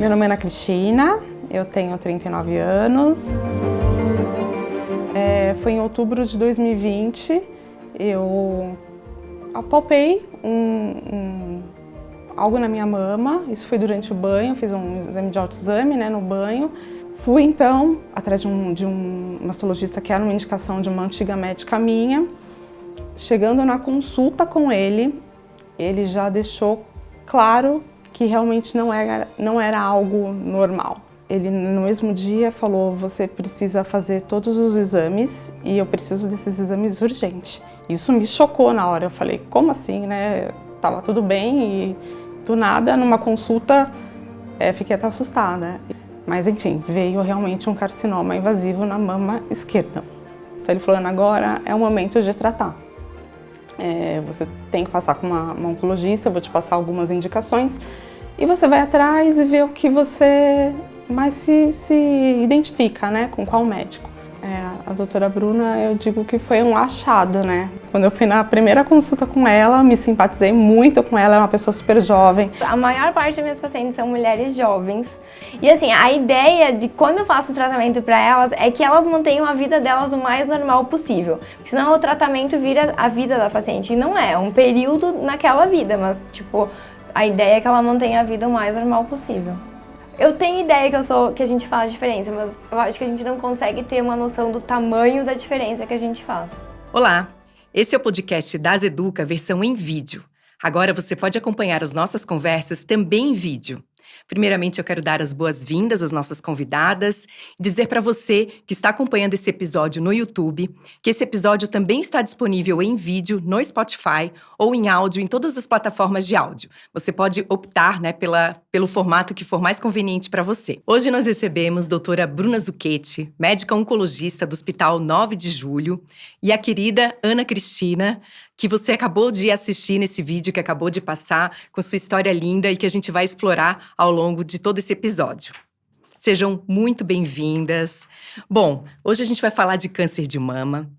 Meu nome é Ana Cristina, eu tenho 39 anos. Foi em outubro de 2020, eu apalpei algo na minha mama. Isso foi durante o banho, fiz um exame de autoexame, no banho. Fui então atrás de um mastologista que era uma indicação de uma antiga médica minha. Chegando na consulta com ele, ele já deixou claro que realmente não era algo normal. Ele no mesmo dia falou: você precisa fazer todos os exames e eu preciso desses exames urgente. Isso me chocou na hora, eu falei: como assim, Tava tudo bem e do nada, numa consulta, fiquei até assustada. Mas enfim, veio realmente um carcinoma invasivo na mama esquerda. Então ele falou: agora é o momento de tratar. Você tem que passar com uma oncologista, eu vou te passar algumas indicações e você vai atrás e vê o que você mais se identifica, com qual médico. A doutora Bruna, eu digo que foi um achado, Quando eu fui na primeira consulta com ela, me simpatizei muito com ela, é uma pessoa super jovem. A maior parte das minhas pacientes são mulheres jovens. E assim, a ideia de quando eu faço o tratamento para elas é que elas mantenham a vida delas o mais normal possível. Porque senão o tratamento vira a vida da paciente. E não é um período naquela vida, mas a ideia é que ela mantenha a vida o mais normal possível. Eu tenho ideia que a gente faz diferença, mas eu acho que a gente não consegue ter uma noção do tamanho da diferença que a gente faz. Olá, esse é o podcast da Azeduca, versão em vídeo. Agora você pode acompanhar as nossas conversas também em vídeo. Primeiramente, eu quero dar as boas-vindas às nossas convidadas e dizer para você que está acompanhando esse episódio no YouTube que esse episódio também está disponível em vídeo no Spotify ou em áudio em todas as plataformas de áudio. Você pode optar, pelo formato que for mais conveniente para você. Hoje nós recebemos a doutora Bruna Zucchetti, médica oncologista do Hospital 9 de Julho, e a querida Ana Cristina, que você acabou de assistir nesse vídeo que acabou de passar, com sua história linda e que a gente vai explorar ao longo de todo esse episódio. Sejam muito bem-vindas. Bom, hoje a gente vai falar de câncer de mama,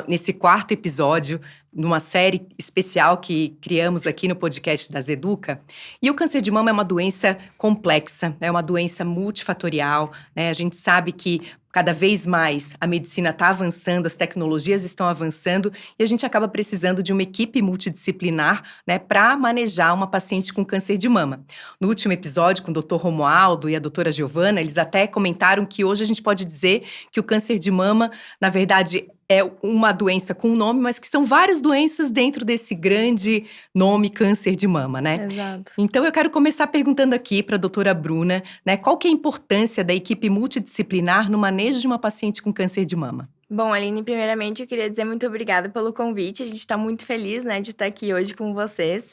nesse quarto episódio, numa série especial que criamos aqui no podcast da Zeduca. E o câncer de mama é uma doença complexa, é uma doença multifatorial, A gente sabe que cada vez mais a medicina está avançando, as tecnologias estão avançando e a gente acaba precisando de uma equipe multidisciplinar, para manejar uma paciente com câncer de mama. No último episódio, com o Dr. Romualdo e a doutora Giovana, eles até comentaram que hoje a gente pode dizer que o câncer de mama, na verdade, é uma doença com um nome, mas que são várias doenças dentro desse grande nome câncer de mama, Exato. Então eu quero começar perguntando aqui para a doutora Bruna, qual que é a importância da equipe multidisciplinar no manejo de uma paciente com câncer de mama? Bom, Aline, primeiramente eu queria dizer muito obrigada pelo convite. A gente está muito feliz, de estar aqui hoje com vocês.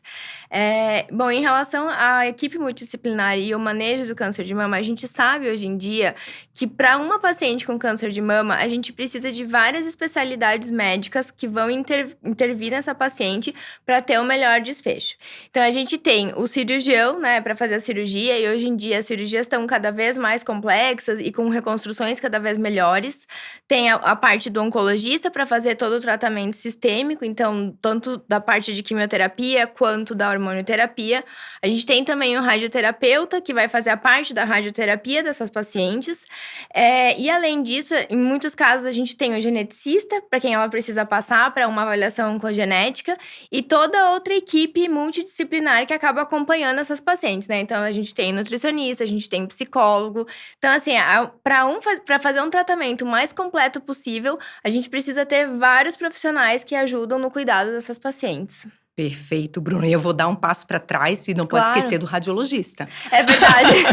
Bom, em relação à equipe multidisciplinar e o manejo do câncer de mama, a gente sabe hoje em dia que para uma paciente com câncer de mama, a gente precisa de várias especialidades médicas que vão intervir nessa paciente para ter o melhor desfecho. Então, a gente tem o cirurgião, para fazer a cirurgia, e hoje em dia as cirurgias estão cada vez mais complexas e com reconstruções cada vez melhores. Tem a parte do oncologista para fazer todo o tratamento sistêmico, então, tanto da parte de quimioterapia quanto da hormonioterapia. A gente tem também o radioterapeuta, que vai fazer a parte da radioterapia dessas pacientes. E além disso, em muitos casos, a gente tem o geneticista, para quem ela precisa passar para uma avaliação oncogenética, e toda outra equipe multidisciplinar que acaba acompanhando essas pacientes, Então, a gente tem nutricionista, a gente tem psicólogo. Então, assim, para fazer um tratamento mais completo possível, a gente precisa ter vários profissionais que ajudam no cuidado dessas pacientes. Perfeito, Bruno. E eu vou dar um passo para trás e não pode esquecer do radiologista. É verdade.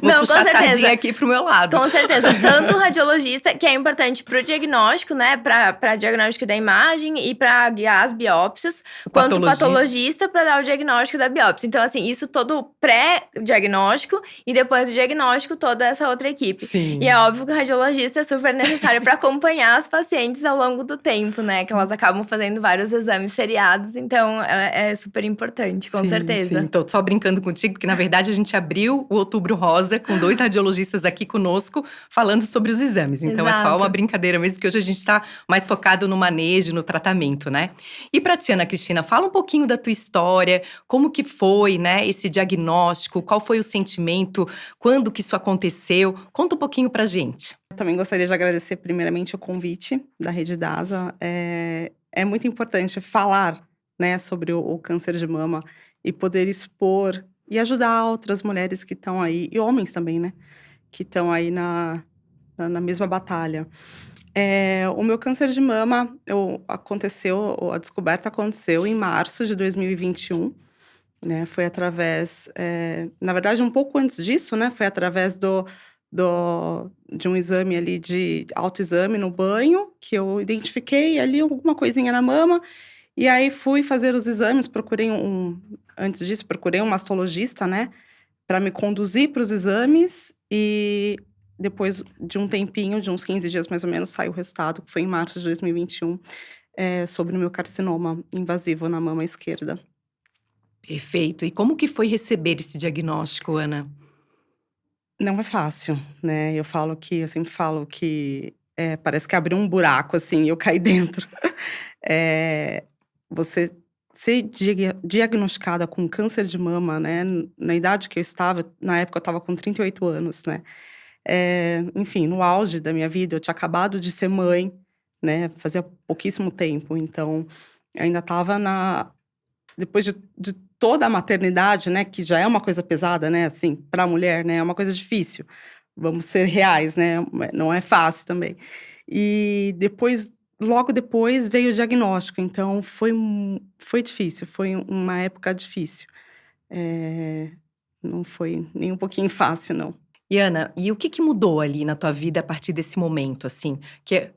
Vou não, puxar com certeza. a sardinha aqui pro meu lado. Com certeza. Tanto o radiologista, que é importante pro diagnóstico, para diagnóstico da imagem e para guiar as biópsias, quanto o patologista para dar o diagnóstico da biópsia. Então, assim, isso todo pré-diagnóstico e depois do diagnóstico, toda essa outra equipe. Sim. E é óbvio que o radiologista é super necessário para acompanhar as pacientes ao longo do tempo, Que elas acabam fazendo vários exames seriados. Então, é super importante, com certeza. Sim, tô só brincando contigo, porque na verdade a gente abriu o Outubro Rosa com 2 radiologistas aqui conosco falando sobre os exames. Então é só Exato. uma brincadeira mesmo, porque hoje a gente tá mais focado no manejo, no tratamento, né? E pra ti, Ana Cristina, fala um pouquinho da tua história, como que foi, né, esse diagnóstico, qual foi o sentimento, quando que isso aconteceu? Conta um pouquinho pra gente. Eu também gostaria de agradecer primeiramente o convite da Rede DASA. É muito importante falar, né, sobre o câncer de mama e poder expor e ajudar outras mulheres que estão aí, e homens também, né, que estão aí na mesma batalha. O meu câncer de mama, a descoberta aconteceu em março de 2021, né, foi através, na verdade um pouco antes disso, né, foi através de um exame ali de autoexame no banho, que eu identifiquei ali alguma coisinha na mama, e aí fui fazer os exames, antes disso, procurei um mastologista, né, para me conduzir para os exames, e depois de um tempinho, de uns 15 dias mais ou menos, saiu o resultado, que foi em março de 2021, sobre o meu carcinoma invasivo na mama esquerda. Perfeito. E como que foi receber esse diagnóstico, Ana? Não é fácil, né, eu sempre falo que, parece que abriu um buraco, assim, e eu caí dentro. Você ser diagnosticada com câncer de mama, né, na idade que eu estava, na época eu estava com 38 anos, né, enfim, no auge da minha vida, eu tinha acabado de ser mãe, né, fazia pouquíssimo tempo, então ainda estava depois de toda a maternidade, né, que já é uma coisa pesada, né, assim, para a mulher, né, é uma coisa difícil. Vamos ser reais, né, não é fácil também. E logo depois veio o diagnóstico, então foi difícil, foi uma época difícil. Não foi nem um pouquinho fácil, não. E Ana, e o que que mudou ali na tua vida a partir desse momento, assim? Que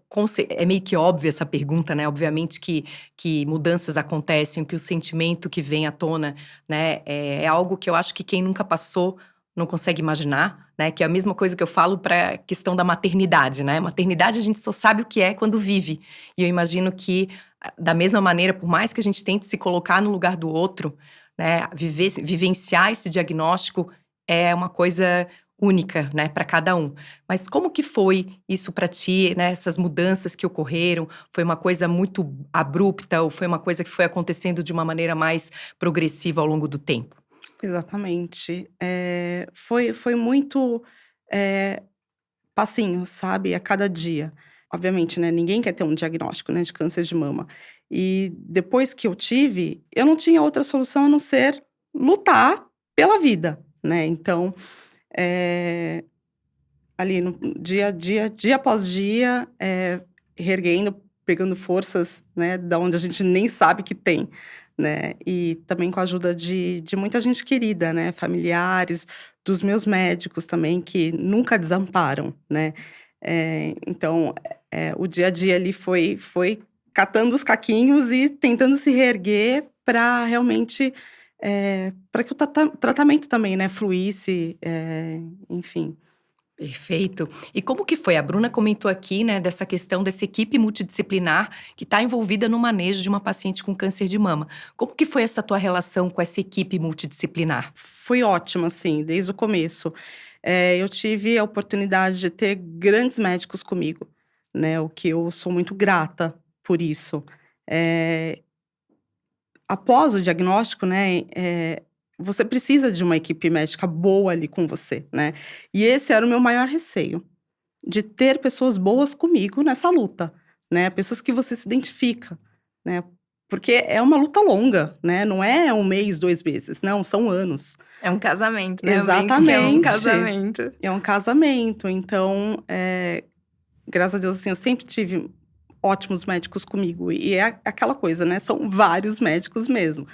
é meio que óbvia essa pergunta, né? Obviamente que mudanças acontecem, que o sentimento que vem à tona, né? É algo que eu acho que quem nunca passou não consegue imaginar, né? Que é a mesma coisa que eu falo para a questão da maternidade, né? Maternidade a gente só sabe o que é quando vive. E eu imagino que, da mesma maneira, por mais que a gente tente se colocar no lugar do outro, né? Vivenciar esse diagnóstico é uma coisa única, né, para cada um. Mas como que foi isso para ti, né, essas mudanças que ocorreram? Foi uma coisa muito abrupta ou foi uma coisa que foi acontecendo de uma maneira mais progressiva ao longo do tempo? Exatamente. Foi muito, passinho, sabe, a cada dia. Obviamente, né, ninguém quer ter um diagnóstico, né, de câncer de mama. E depois que eu tive, eu não tinha outra solução a não ser lutar pela vida, né. Então, ali no dia a dia, dia após dia, reerguendo, pegando forças, né, da onde a gente nem sabe que tem, né. E também com a ajuda de muita gente querida, né, familiares, dos meus médicos também, que nunca desamparam, né. Então, o dia a dia ali foi catando os caquinhos e tentando se reerguer para realmente, para que o tratamento também, né, fluísse, enfim. Perfeito. E como que foi? A Bruna comentou aqui, né, dessa questão dessa equipe multidisciplinar que está envolvida no manejo de uma paciente com câncer de mama. Como que foi essa tua relação com essa equipe multidisciplinar? Foi ótimo, assim, desde o começo. Eu tive a oportunidade de ter grandes médicos comigo, né, o que eu sou muito grata por isso. Após o diagnóstico, né, você precisa de uma equipe médica boa ali com você, né. E esse era o meu maior receio, de ter pessoas boas comigo nessa luta, né, pessoas que você se identifica, né, porque é uma luta longa, né, não é 1 mês, 2 meses, não, são anos. É um casamento, né? Eu brinco que é um Exatamente. casamento. É um casamento, então, graças a Deus, assim, eu sempre tive ótimos médicos comigo, e é aquela coisa, né, são vários médicos mesmo.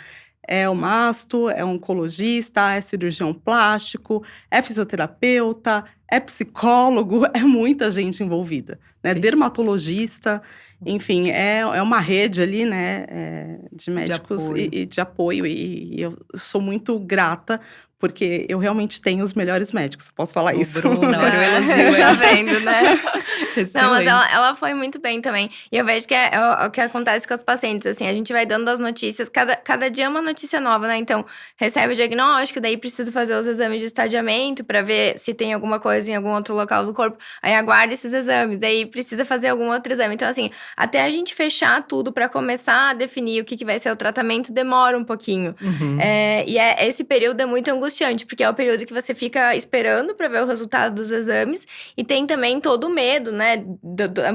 É o masto, é oncologista, é cirurgião plástico, é fisioterapeuta, é psicólogo, é muita gente envolvida, né, dermatologista, enfim, é uma rede ali, né, de médicos apoio. e de apoio, e eu sou muito grata porque eu realmente tenho os melhores médicos, posso falar isso. Bruna, olha o elogio. Tá vendo, né? Não, mas Excelente. ela foi muito bem também. E eu vejo que é o que acontece com os pacientes, assim, a gente vai dando as notícias, cada dia é uma notícia nova, né? Então, recebe o diagnóstico, daí precisa fazer os exames de estadiamento pra ver se tem alguma coisa em algum outro local do corpo. Aí aguarda esses exames, daí precisa fazer algum outro exame. Então, assim, até a gente fechar tudo pra começar a definir o que vai ser o tratamento, demora um pouquinho. Uhum. Esse período é muito angustiante, porque é o período que você fica esperando pra ver o resultado dos exames, e tem também todo o medo, né?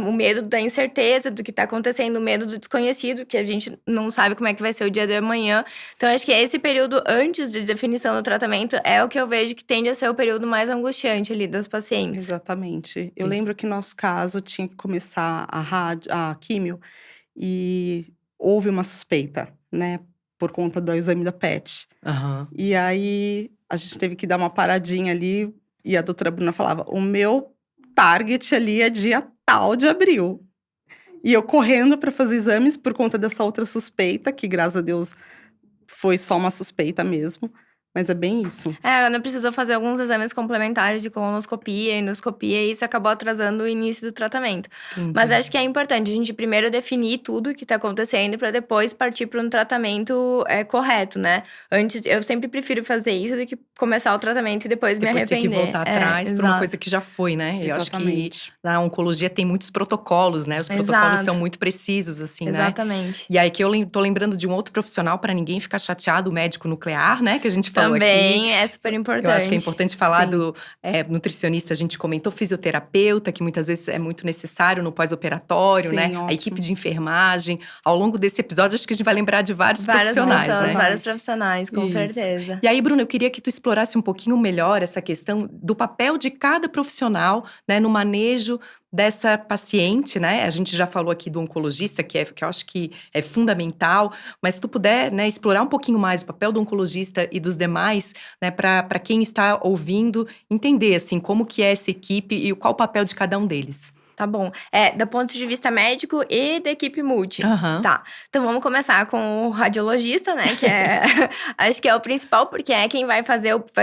O medo da incerteza do que tá acontecendo, o medo do desconhecido, que a gente não sabe como é que vai ser o dia de amanhã. Então, acho que esse período antes de definição do tratamento é o que eu vejo que tende a ser o período mais angustiante ali das pacientes. Exatamente. Eu Sim. lembro que no nosso caso tinha que começar a químio e houve uma suspeita, né? Por conta do exame da PET. Aham. E aí a gente teve que dar uma paradinha ali e a doutora Bruna falava: o meu target ali é dia tal de abril. E eu correndo para fazer exames por conta dessa outra suspeita, que graças a Deus foi só uma suspeita mesmo. Mas é bem isso. A Ana precisou fazer alguns exames complementares de colonoscopia, endoscopia, e isso acabou atrasando o início do tratamento. Entendi. Mas acho que é importante a gente primeiro definir tudo o que tá acontecendo para depois partir para um tratamento correto, né? Antes, eu sempre prefiro fazer isso do que começar o tratamento e depois me Depois ter arrepender. que voltar atrás para uma exato. coisa que já foi, né? Eu acho que Exatamente. na oncologia tem muitos protocolos, né? Os protocolos Exato. são muito precisos, assim, né? Exatamente. E aí que eu tô lembrando de um outro profissional, para ninguém ficar chateado, o médico nuclear, né? Que a gente falou aqui. Também é super importante. Eu acho que é importante falar Sim. do nutricionista, a gente comentou, fisioterapeuta, que muitas vezes é muito necessário no pós-operatório, Sim, né? ótimo. A equipe de enfermagem. Ao longo desse episódio, acho que a gente vai lembrar de vários Várias profissionais, funções, né? vários profissionais, com Isso. certeza. E aí, Bruna, eu queria que tu explorasse um pouquinho melhor essa questão do papel de cada profissional, né, no manejo dessa paciente, né? A gente já falou aqui do oncologista, que eu acho que é fundamental, mas se tu puder, né, explorar um pouquinho mais o papel do oncologista e dos demais, né, para quem está ouvindo entender, assim, como que é essa equipe e qual o papel de cada um deles. Tá bom. Do ponto de vista médico e da equipe multi. Aham. Tá. Então vamos começar com o radiologista, né? Que é acho que é o principal, porque é quem vai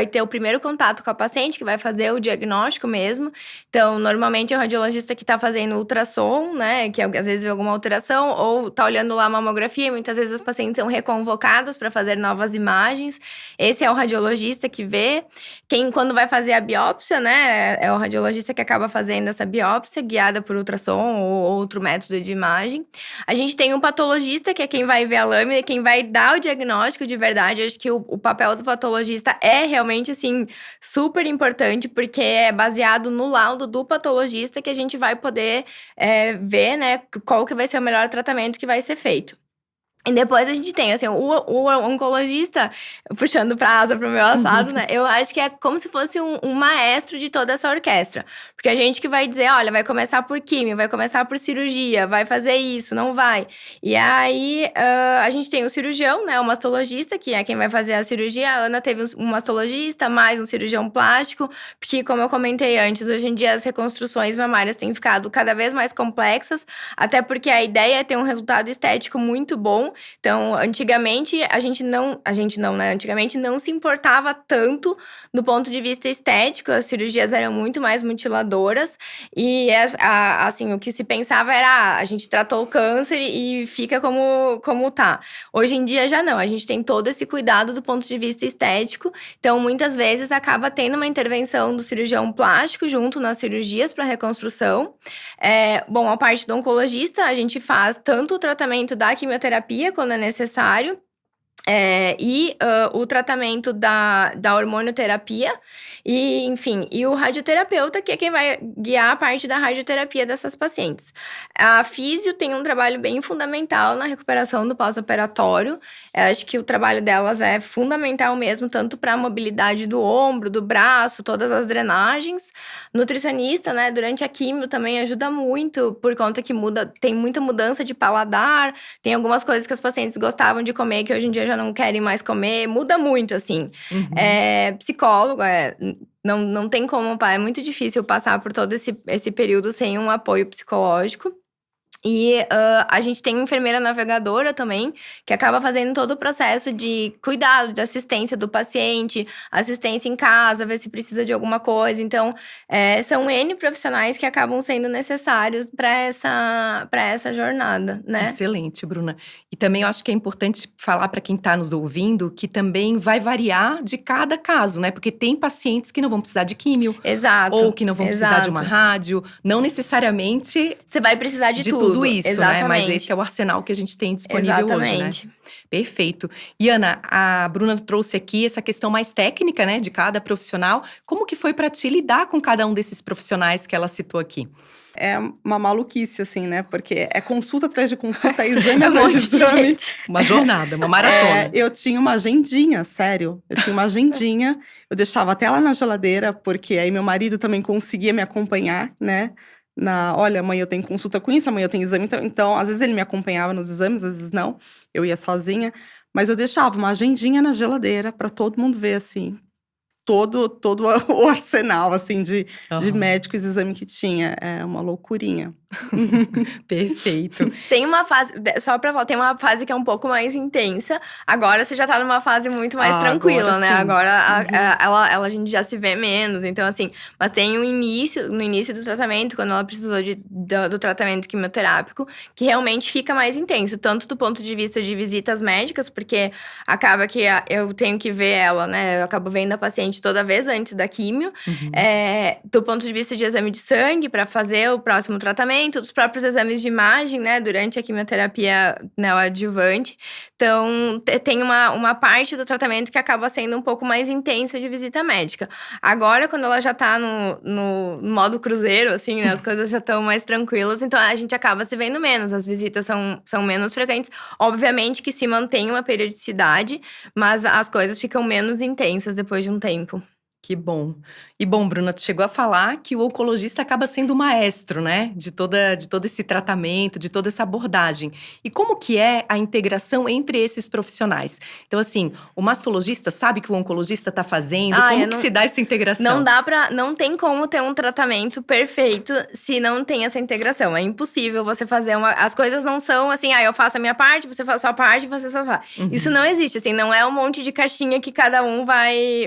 ter o primeiro contato com a paciente, que vai fazer o diagnóstico mesmo. Então, normalmente é o radiologista que tá fazendo ultrassom, né? Que às vezes vê alguma alteração, ou tá olhando lá a mamografia, e muitas vezes as pacientes são reconvocadas para fazer novas imagens. Esse é o radiologista que vê. Quando vai fazer a biópsia, né? É o radiologista que acaba fazendo essa biópsia, guiada por ultrassom ou outro método de imagem. A gente tem um patologista, que é quem vai ver a lâmina, quem vai dar o diagnóstico de verdade. Eu acho que o papel do patologista é realmente, assim, super importante, porque é baseado no laudo do patologista que a gente vai poder ver, né, qual que vai ser o melhor tratamento que vai ser feito. E depois a gente tem, assim, o oncologista, puxando pra asa pro meu assado, né? Eu acho que é como se fosse um maestro de toda essa orquestra. Porque a gente que vai dizer, olha, vai começar por químio, vai começar por cirurgia, vai fazer isso, não vai. E aí, a gente tem o cirurgião, né? O mastologista, que é quem vai fazer a cirurgia. A Ana teve um mastologista, mais um cirurgião plástico. Porque, como eu comentei antes, hoje em dia as reconstruções mamárias têm ficado cada vez mais complexas. Até porque a ideia é ter um resultado estético muito bom. Então, antigamente, Antigamente não se importava tanto do ponto de vista estético, as cirurgias eram muito mais mutiladoras e, assim, o que se pensava era, a gente tratou o câncer e fica como tá. Hoje em dia já não, a gente tem todo esse cuidado do ponto de vista estético, então muitas vezes acaba tendo uma intervenção do cirurgião plástico junto nas cirurgias para reconstrução. Bom, a parte do oncologista, a gente faz tanto o tratamento da quimioterapia, quando é necessário, o tratamento da hormonioterapia, e, enfim, e o radioterapeuta, que é quem vai guiar a parte da radioterapia dessas pacientes. A físio tem um trabalho bem fundamental na recuperação do pós-operatório. Acho que o trabalho delas é fundamental mesmo, tanto para a mobilidade do ombro, do braço, todas as drenagens. Nutricionista, né, durante a quimio também ajuda muito, por conta que tem muita mudança de paladar, tem algumas coisas que as pacientes gostavam de comer que hoje em dia já não querem mais comer, muda muito, assim. Uhum. Psicólogo, não tem como, é muito difícil passar por todo esse período sem um apoio psicológico. E a gente tem uma enfermeira navegadora também, que acaba fazendo todo o processo de cuidado, de assistência do paciente, assistência em casa, ver se precisa de alguma coisa. Então, são N profissionais que acabam sendo necessários para essa jornada, né? Excelente, Bruna. E também eu acho que é importante falar para quem está nos ouvindo que também vai variar de cada caso, né? Porque tem pacientes que não vão precisar de químio. Exato. Ou que não vão precisar de uma rádio. Não necessariamente… Você vai precisar de tudo isso, exatamente, né? Mas esse é o arsenal que a gente tem disponível hoje, né? Perfeito. E Ana, a Bruna trouxe aqui essa questão mais técnica, né? De cada profissional. Como que foi para ti lidar com cada um desses profissionais que ela citou aqui? É uma maluquice, assim, né? Porque é consulta atrás de consulta, exame atrás de exame. Uma jornada, uma maratona. Eu tinha uma agendinha, sério. Eu tinha uma agendinha. Eu deixava até lá na geladeira, porque aí meu marido também conseguia me acompanhar, né? Olha, amanhã eu tenho consulta com isso, amanhã eu tenho exame. Então, às vezes ele me acompanhava nos exames, às vezes não. Eu ia sozinha. Mas eu deixava uma agendinha na geladeira para todo mundo ver, assim, todo o arsenal, assim, de médicos e exame que tinha. É uma loucurinha. Perfeito. Tem uma fase, só pra falar, tem uma fase que é um pouco mais intensa. Agora você já tá numa fase muito mais tranquila, né? Sim. Agora a gente já se vê menos. Então, assim, mas tem no início do tratamento, quando ela precisou do tratamento quimioterápico, que realmente fica mais intenso. Tanto do ponto de vista de visitas médicas, porque acaba que eu tenho que ver ela, né? Eu acabo vendo a paciente toda vez antes da químio. Do ponto de vista de exame de sangue, pra fazer o próximo tratamento, dos próprios exames de imagem, né, durante a quimioterapia neoadjuvante. Então, tem uma parte do tratamento que acaba sendo um pouco mais intensa de visita médica. Agora, quando ela já tá no modo cruzeiro, assim, né, as coisas já estão mais tranquilas, então a gente acaba se vendo menos, as visitas são menos frequentes. Obviamente que se mantém uma periodicidade, mas as coisas ficam menos intensas depois de um tempo. Que bom. E bom, Bruna, tu chegou a falar que o oncologista acaba sendo o maestro, né? De todo esse tratamento, de toda essa abordagem. E como que é a integração entre esses profissionais? Então, assim, o mastologista sabe que o oncologista tá fazendo? Como que se dá essa integração? Não tem como ter um tratamento perfeito se não tem essa integração. É impossível você fazer as coisas não são assim, eu faço a minha parte, você faz a sua parte, você só faz. Isso não existe, assim, não é um monte de caixinha que cada um vai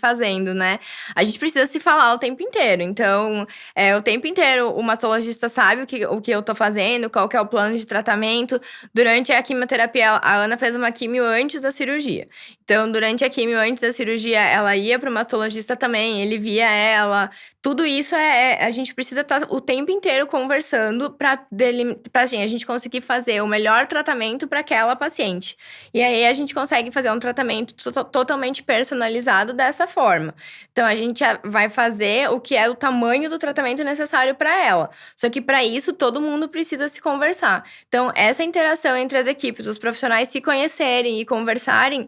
fazendo. Né? A gente precisa se falar o tempo inteiro. Então, o tempo inteiro o mastologista sabe o que eu tô fazendo, qual que é o plano de tratamento. Durante a quimioterapia, a Ana fez uma quimio antes da cirurgia. Então, durante a quimio antes da cirurgia, ela ia pro mastologista também, ele via ela. Tudo isso a gente precisa estar o tempo inteiro conversando pra a gente conseguir fazer o melhor tratamento para aquela paciente. E aí, a gente consegue fazer um tratamento totalmente personalizado dessa forma. Então, a gente vai fazer o que é o tamanho do tratamento necessário para ela. Só que, para isso, todo mundo precisa se conversar. Então, essa interação entre as equipes, os profissionais se conhecerem e conversarem,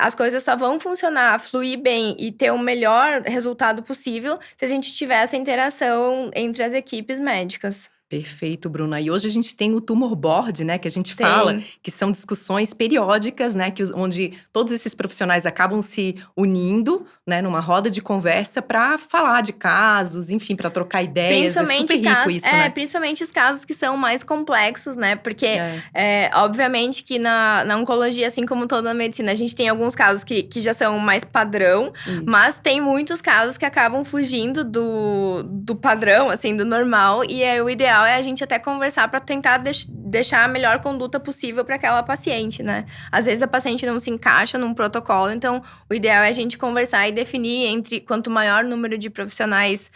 as coisas só vão funcionar, fluir bem e ter o melhor resultado possível se a gente tiver essa interação entre as equipes médicas. Perfeito, Bruna. E hoje a gente tem o Tumor Board, né, que a gente fala, que são discussões periódicas, né, onde todos esses profissionais acabam se unindo, né, numa roda de conversa para falar de casos, enfim, para trocar ideias. É super rico isso, né? Principalmente os casos que são mais complexos, né, porque obviamente que na oncologia, assim como toda a medicina, a gente tem alguns casos que já são mais padrão, mas tem muitos casos que acabam fugindo do padrão, assim, do normal, e o ideal é a gente até conversar para tentar deixar a melhor conduta possível para aquela paciente, né? Às vezes a paciente não se encaixa num protocolo, então o ideal é a gente conversar e definir entre quanto maior número de profissionais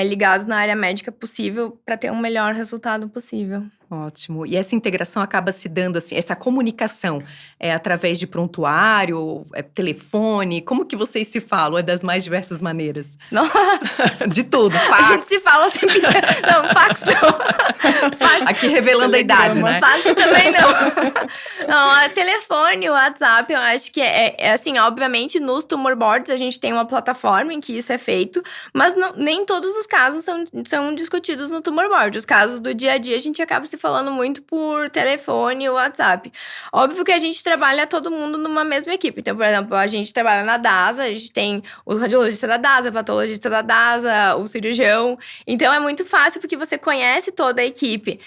ligados na área médica possível para ter um melhor resultado possível. Ótimo. E essa integração acaba se dando, assim, essa comunicação através de prontuário, telefone? Como que vocês se falam? É das mais diversas maneiras? Nossa! De tudo, fax. A gente se fala o tempo inteiro. Não, fax não. Aqui revelando a idade, né? Fax também não. Não, telefone, WhatsApp, eu acho que é assim, obviamente, nos tumor boards a gente tem uma plataforma em que isso é feito, mas nem todos os casos são discutidos no tumor board. Os casos do dia a dia a gente acaba se falando muito por telefone e WhatsApp. Óbvio que a gente trabalha todo mundo numa mesma equipe. Então, por exemplo, a gente trabalha na DASA, a gente tem o radiologista da DASA, o patologista da DASA, o cirurgião. Então, é muito fácil porque você conhece toda a equipe.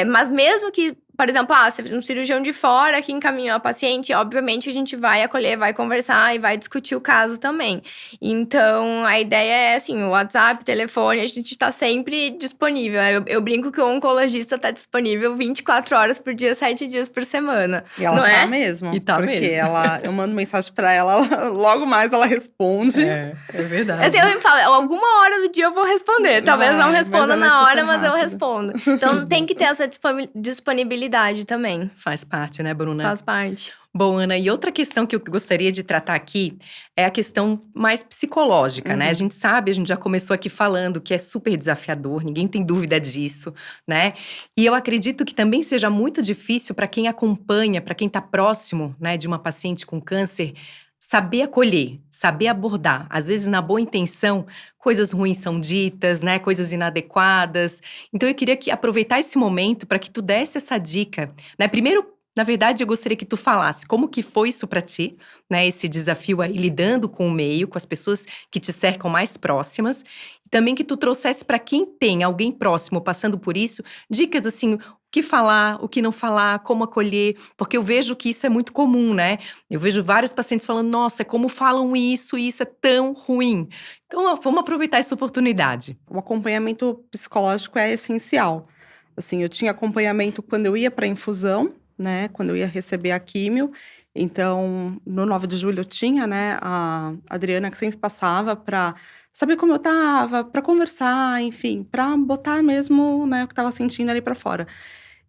Mas mesmo que, por exemplo, se um cirurgião de fora que encaminhou a paciente, obviamente a gente vai acolher, vai conversar e vai discutir o caso também. Então, a ideia é assim, o WhatsApp, telefone, a gente tá sempre disponível. Eu brinco que o oncologista tá disponível 24 horas por dia, 7 dias por semana. E ela não tá é? mesmo. E tá porque mesmo. eu mando mensagem pra ela, logo mais ela responde. É verdade. Assim, eu sempre falo, alguma hora do dia eu vou responder. Talvez não responda mas ela é na hora, super mas eu rápida. respondo. Então, tem que ter essa disponibilidade também. Faz parte, né, Bruna? Faz parte. Bom, Ana, e outra questão que eu gostaria de tratar aqui é a questão mais psicológica, né? A gente sabe, a gente já começou aqui falando que é super desafiador, ninguém tem dúvida disso, né? E eu acredito que também seja muito difícil para quem acompanha, para quem está próximo, né, de uma paciente com câncer, saber acolher, saber abordar. Às vezes, na boa intenção, coisas ruins são ditas, né? Coisas inadequadas. Então, eu queria aproveitar esse momento para que tu desse essa dica, né? Primeiro, na verdade, eu gostaria que tu falasse como que foi isso para ti, né? Esse desafio aí, lidando com o meio, com as pessoas que te cercam mais próximas. E também que tu trouxesse para quem tem alguém próximo passando por isso, dicas assim, o que falar, o que não falar, como acolher. Porque eu vejo que isso é muito comum, né? Eu vejo vários pacientes falando, nossa, como falam isso é tão ruim. Então, vamos aproveitar essa oportunidade. O acompanhamento psicológico é essencial. Assim, eu tinha acompanhamento quando eu ia para infusão, né? Quando eu ia receber a químio. Então, no 9 de julho eu tinha, né, a Adriana que sempre passava para saber como eu tava, para conversar, enfim, para botar mesmo, né, o que estava sentindo ali para fora.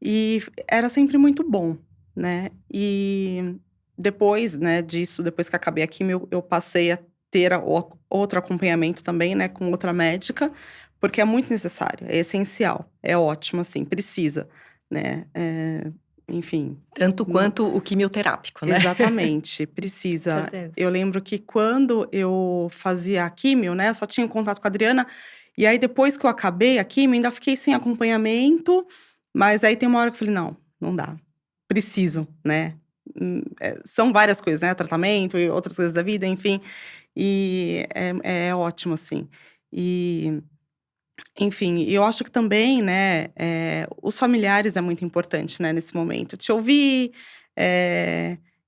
E era sempre muito bom, né? E depois, né, disso, depois que acabei a químio, eu passei a ter outro acompanhamento também, né, com outra médica, porque é muito necessário, é essencial, é ótimo, assim, precisa, né? Enfim. Tanto quanto o quimioterápico, né? Exatamente, precisa. certeza. Eu lembro que quando eu fazia a químio, né, eu só tinha contato com a Adriana, e aí depois que eu acabei a químio, ainda fiquei sem acompanhamento, mas aí tem uma hora que eu falei, não dá, preciso, né? São várias coisas, né, tratamento e outras coisas da vida, enfim, e é ótimo, assim. E, enfim, eu acho que também, né, os familiares é muito importante, né, nesse momento. Te ouvir,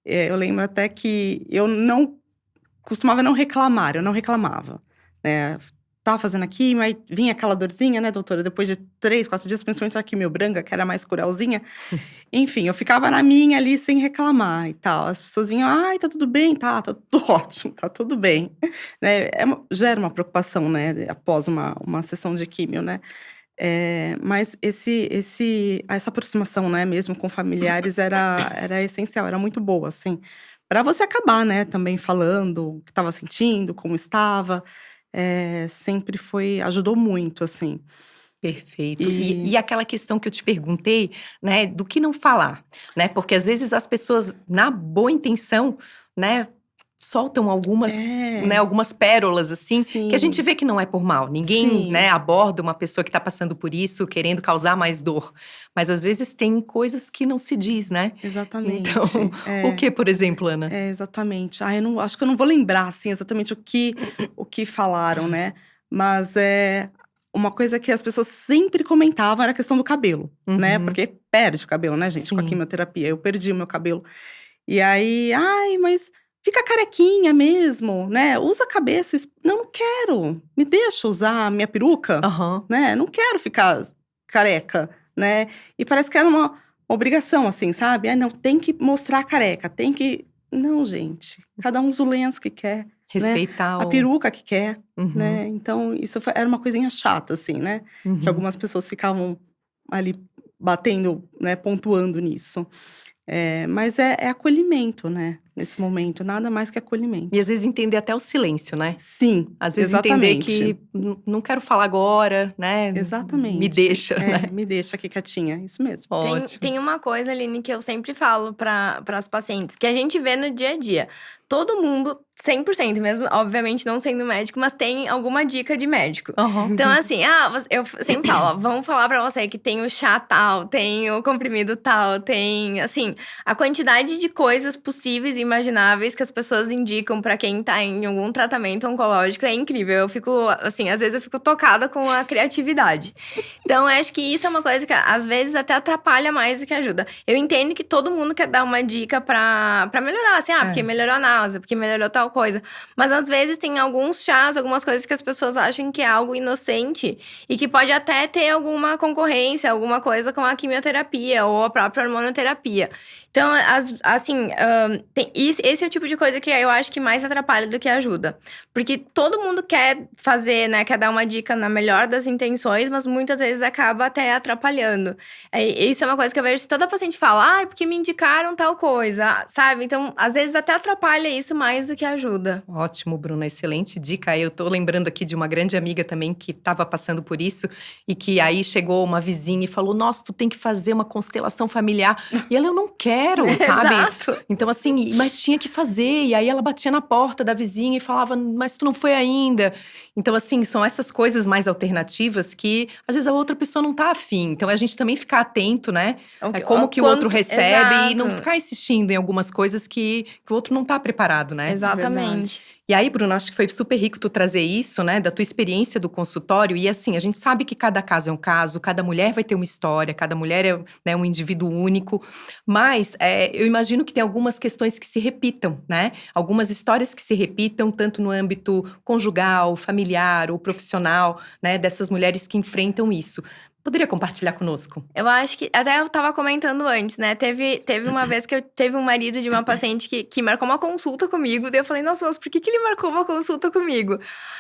eu lembro até que eu não costumava não reclamar, eu não reclamava, né. Tava fazendo a químio, aí vinha aquela dorzinha, né, doutora, depois de 3, 4 dias, principalmente a químio branca, que era mais curalzinha. Enfim, eu ficava na minha ali, sem reclamar e tal. As pessoas vinham, ai, tá tudo bem? Tá tudo ótimo, tá tudo bem. Né, gera uma preocupação, né, após uma sessão de químio, né. Mas essa aproximação, né, mesmo com familiares era essencial, era muito boa, assim. Pra você acabar, né, também falando o que estava sentindo, como estava. Sempre ajudou muito, assim. Perfeito. E aquela questão que eu te perguntei, né, do que não falar, né? Porque às vezes as pessoas, na boa intenção, né, soltam algumas, né, algumas pérolas, assim, que a gente Sim. vê que não é por mal. Ninguém, Sim. né, aborda uma pessoa que tá passando por isso, querendo causar mais dor. Mas às vezes tem coisas que não se diz, né? Exatamente. Então, o que, por exemplo, Ana? Exatamente. Eu acho que eu não vou lembrar, assim, exatamente o que falaram, né? Mas uma coisa que as pessoas sempre comentavam era a questão do cabelo, né? Uhum. Porque perde o cabelo, né, gente? Com a Sim. quimioterapia. Eu perdi o meu cabelo. E aí, ai, mas fica carequinha mesmo, né? Usa a cabeça. Não quero. Me deixa usar a minha peruca, Aham. né? Não quero ficar careca, né? E parece que era uma obrigação, assim, sabe? Não, tem que mostrar a careca, tem que… Não, gente. Cada um usa o lenço que quer, Respeitar a peruca que quer, Uhum. né? Então, isso era uma coisinha chata, assim, né? Uhum. Que algumas pessoas ficavam ali batendo, né? Pontuando nisso. Mas é acolhimento, né? nesse momento, nada mais que acolhimento. E às vezes entender até o silêncio, né? Sim, Às vezes exatamente. entender que não quero falar agora, né? Exatamente. Me deixa, né? Me deixa aqui quietinha, isso mesmo. Ótimo. Tem uma coisa, Aline, que eu sempre falo para as pacientes, que a gente vê no dia a dia. Todo mundo, 100%, mesmo, obviamente não sendo médico, mas tem alguma dica de médico. Uhum. Então, assim, eu sempre falo, ó, vamos falar pra você que tem o chá tal, tem o comprimido tal, tem, assim, a quantidade de coisas possíveis e imagináveis que as pessoas indicam pra quem tá em algum tratamento oncológico é incrível. Eu fico, assim, às vezes eu fico tocada com a criatividade. Então, eu acho que isso é uma coisa que às vezes até atrapalha mais do que ajuda. Eu entendo que todo mundo quer dar uma dica pra melhorar, assim, porque melhorou a náusea, porque melhorou tal coisa. Mas às vezes tem alguns chás, algumas coisas que as pessoas acham que é algo inocente e que pode até ter alguma concorrência, alguma coisa com a quimioterapia ou a própria hormonoterapia. Então, esse é o tipo de coisa que eu acho que mais atrapalha do que ajuda. Porque todo mundo quer fazer, né, quer dar uma dica na melhor das intenções, mas muitas vezes acaba até atrapalhando. Isso é uma coisa que eu vejo, se toda paciente fala, porque me indicaram tal coisa, sabe? Então, às vezes até atrapalha isso mais do que ajuda. Ótimo, Bruna, excelente dica. Eu tô lembrando aqui de uma grande amiga também que estava passando por isso e que aí chegou uma vizinha e falou, nossa, tu tem que fazer uma constelação familiar. E ela, eu não quero, sabe? Exato. Então assim, mas tinha que fazer. E aí ela batia na porta da vizinha e falava, mas tu não foi ainda. Então assim, são essas coisas mais alternativas que às vezes a outra pessoa não tá afim. Então a gente também ficar atento, né? Como que o outro recebe e não ficar insistindo em algumas coisas que o outro não tá preparado, né? Exatamente. E aí, Bruna, acho que foi super rico tu trazer isso, né, da tua experiência do consultório. E assim, a gente sabe que cada caso é um caso, cada mulher vai ter uma história, cada mulher é, né, um indivíduo único. Mas eu imagino que tem algumas questões que se repitam, né? Algumas histórias que se repitam, tanto no âmbito conjugal, familiar ou profissional, né, dessas mulheres que enfrentam isso. Poderia compartilhar conosco? Eu acho que, até eu tava comentando antes, né? Teve uma vez que teve um marido de uma paciente que marcou uma consulta comigo. Daí eu falei, nossa, mas por que ele marcou uma consulta comigo?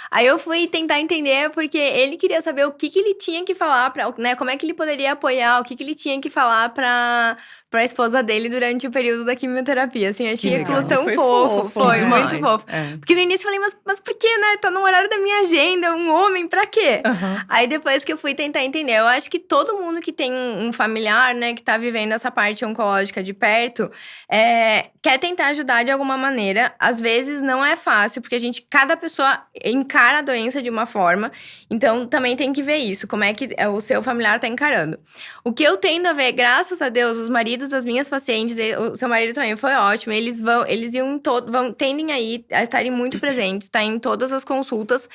Aí eu fui tentar entender, porque ele queria saber o que ele tinha que falar, né? Como é que ele poderia apoiar, o que ele tinha que falar pra esposa dele durante o período da quimioterapia. Assim, eu achei aquilo tão fofo. Foi demais. muito fofo. Porque no início eu falei, mas por que, né? Tá no horário da minha agenda, um homem, pra quê? Aí depois que eu fui tentar entender, eu acho que todo mundo que tem um familiar, né, que tá vivendo essa parte oncológica de perto, quer tentar ajudar de alguma maneira. Às vezes não é fácil, porque cada pessoa encara a doença de uma forma. Então, também tem que ver isso, como é que o seu familiar tá encarando. O que eu tendo a ver, graças a Deus, os maridos das minhas pacientes, o seu marido também foi ótimo, eles tendem a estarem muito presentes, tá em todas as consultas.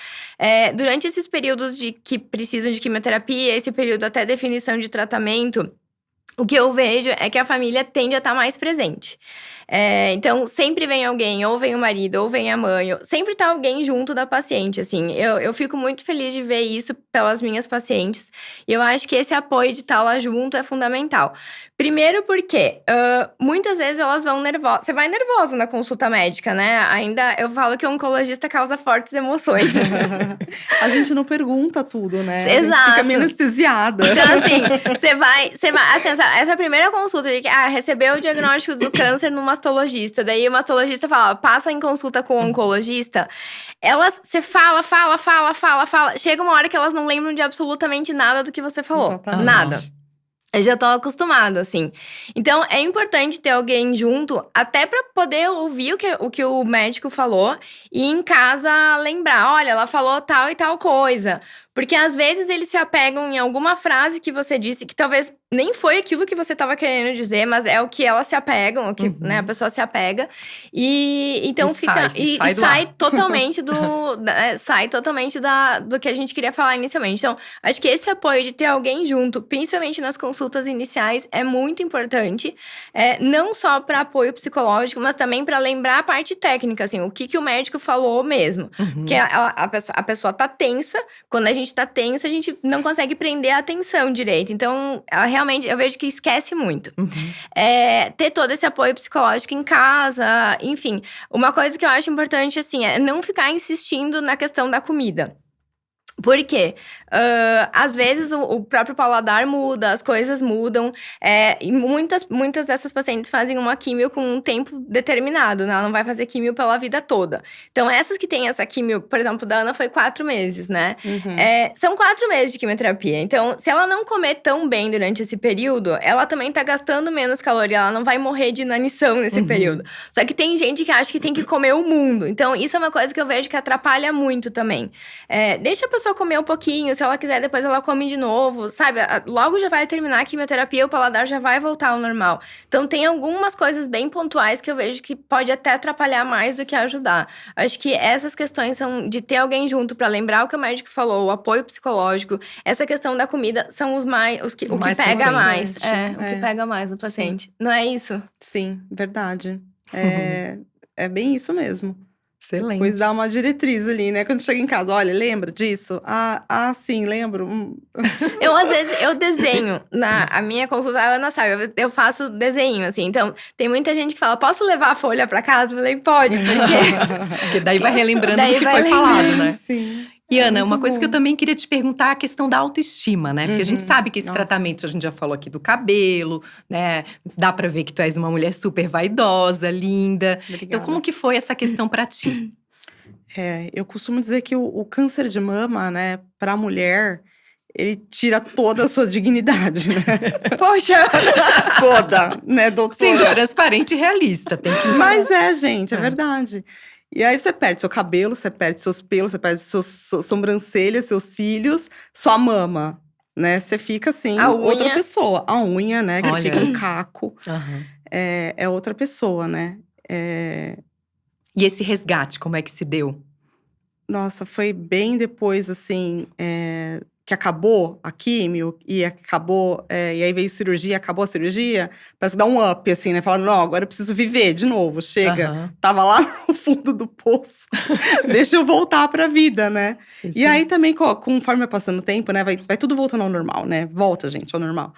Durante esses períodos que precisam de quimioterapia, esse período até definição de tratamento, o que eu vejo é que a família tende a estar mais presente. Então, sempre vem alguém, ou vem o marido, ou vem a mãe, sempre tá alguém junto da paciente, assim. Eu fico muito feliz de ver isso pelas minhas pacientes. E eu acho que esse apoio de estar lá junto é fundamental. Primeiro porque, muitas vezes elas vão nervosas. Você vai nervosa na consulta médica, né? Ainda, eu falo que o oncologista causa fortes emoções. A gente não pergunta tudo, né? Exato. A gente fica meio anestesiada. Então, assim, você vai assim, essa primeira consulta de que, recebeu o diagnóstico do câncer no mastologista. Daí o mastologista fala, passa em consulta com o oncologista. Você fala. Chega uma hora que elas não lembram de absolutamente nada do que você falou. Exatamente. Nada. Eu já tô acostumada, assim. Então, é importante ter alguém junto, até pra poder ouvir o que o médico falou e em casa lembrar, olha, ela falou tal e tal coisa. Porque às vezes eles se apegam em alguma frase que você disse, que talvez nem foi aquilo que você estava querendo dizer, mas é o que elas se apegam, o que, né, a pessoa se apega. E então sai totalmente sai totalmente do que a gente queria falar inicialmente. Então, acho que esse apoio de ter alguém junto, principalmente nas consultas iniciais, é muito importante. Não só para apoio psicológico, mas também para lembrar a parte técnica, assim, o que o médico falou mesmo. Porque a pessoa tá tensa, quando a gente tá tenso, a gente não consegue prender a atenção direito. Então, realmente, eu vejo que esquece muito. Ter todo esse apoio psicológico em casa, enfim. Uma coisa que eu acho importante, assim, é não ficar insistindo na questão da comida. Por quê? Às vezes o próprio paladar muda, as coisas mudam. E muitas dessas pacientes fazem uma químio com um tempo determinado, né? Ela não vai fazer químio pela vida toda. Então, essas que têm essa químio, por exemplo, da Ana foi 4 meses, né? São 4 meses de quimioterapia. Então, se ela não comer tão bem durante esse período, ela também tá gastando menos caloria. Ela não vai morrer de inanição nesse período. Só que tem gente que acha que tem que comer o mundo. Então, isso é uma coisa que eu vejo que atrapalha muito também. Deixa a pessoa comer um pouquinho, se ela quiser, depois ela come de novo, sabe? Logo já vai terminar a quimioterapia, o paladar já vai voltar ao normal. Então, tem algumas coisas bem pontuais que eu vejo que pode até atrapalhar mais do que ajudar. Acho que essas questões são de ter alguém junto pra lembrar o que o médico falou, o apoio psicológico, essa questão da comida são o que pega mais. O que pega mais no paciente. Sim. Não é isso? Sim, verdade. É bem isso mesmo. Excelente. Depois dá uma diretriz ali, né? Quando chega em casa, olha, lembra disso? Sim, lembro. Às vezes, eu desenho. A minha consulta, a Ana sabe, eu faço desenho, assim. Então, tem muita gente que fala, posso levar a folha pra casa? Eu falei, pode, porque daí vai relembrando o que foi falado, né? Sim. E Ana, uma coisa que eu também queria te perguntar é a questão da autoestima, né? Porque a gente sabe que esse tratamento, a gente já falou aqui do cabelo, né? Dá pra ver que tu és uma mulher super vaidosa, linda. Obrigada. Então, como que foi essa questão pra ti? Eu costumo dizer que o câncer de mama, né, pra mulher, ele tira toda a sua dignidade, né? Poxa! Toda, né, doutora? Sim, transparente e realista. Tem que... Mas gente, é verdade. E aí você perde seu cabelo, você perde seus pelos, você perde suas sobrancelhas, seus cílios, sua mama, né? Você fica assim, outra pessoa. A unha, né? Que fica um caco. É outra pessoa, né? E esse resgate, como é que se deu? Nossa, foi bem depois, assim, que acabou a químio e acabou, e aí veio cirurgia, acabou a cirurgia, parece que dá um up, assim, né? Fala, não, agora eu preciso viver de novo, chega. Tava lá no fundo do poço, deixa eu voltar pra vida, né? Isso. E aí também, conforme vai passando o tempo, né, vai tudo voltando ao normal, né? Volta, gente, ao normal.